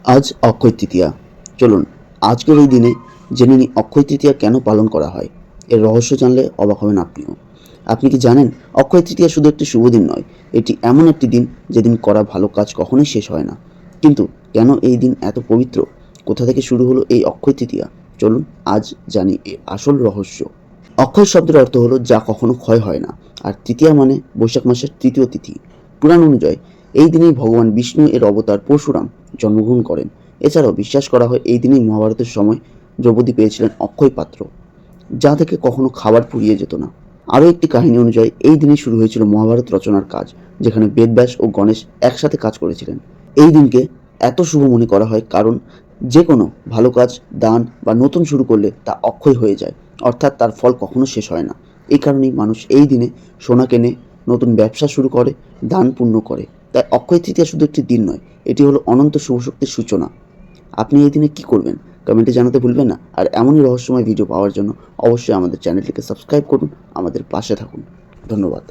আজ অক্ষয় তৃতীয়া। চলুন আজকের এই দিনে জেনে নিই অক্ষয় তৃতীয়া কেন পালন করা হয়। এর রহস্য জানলে অবাক হবেন আপনিও। আপনি কি জানেন অক্ষয় তৃতীয়া শুধু একটি শুভ দিন নয়, এটি এমন একটি দিন যেদিন করা ভালো কাজ কখনোই শেষ হয় না। কিন্তু কেন এই দিন এত পবিত্র, কোথা থেকে শুরু হলো এই অক্ষয় তৃতীয়া, চলুন আজ জানি এর আসল রহস্য। অক্ষয় শব্দের অর্থ হলো যা কখনো ক্ষয় হয় না, আর তৃতীয়া মানে বৈশাখ মাসের তৃতীয় তিথি। পুরাণ অনুযায়ী এই দিনেই ভগবান বিষ্ণু এর অবতার পরশুরাম জন্মগ্রহণ করেন। এছাড়াও বিশ্বাস করা হয় এই দিনেই মহাভারতের সময় দ্রৌপদী পেয়েছিলেন অক্ষয় পাত্র, যা থেকে কখনো খাবার ফুরিয়ে যেত না। আরও একটি কাহিনী অনুযায়ী এই দিনেই শুরু হয়েছিল মহাভারত রচনার কাজ, যেখানে বেদব্যাস ও গণেশ একসাথে কাজ করেছিলেন। এই দিনকে এত শুভ মনে করা হয় কারণ যে কোনো ভালো কাজ, দান বা নতুন শুরু করলে তা অক্ষয় হয়ে যায়, অর্থাৎ তার ফল কখনো শেষ হয় না। এই কারণেই মানুষ এই দিনে সোনা কেনে, নতুন ব্যবসা শুরু করে, দান পুণ্য করে। তাই অক্ষয় তৃতীয়া শুধু একটি দিন নয়, এটি হলো অনন্ত শুভশক্তির সূচনা। আপনি এই দিনে কী করবেন কমেন্টে জানাতে ভুলবেন না। আর এমনই রহস্যময় ভিডিও পাওয়ার জন্য অবশ্যই আমাদের চ্যানেলটিকে সাবস্ক্রাইব করুন, আমাদের পাশে থাকুন। ধন্যবাদ।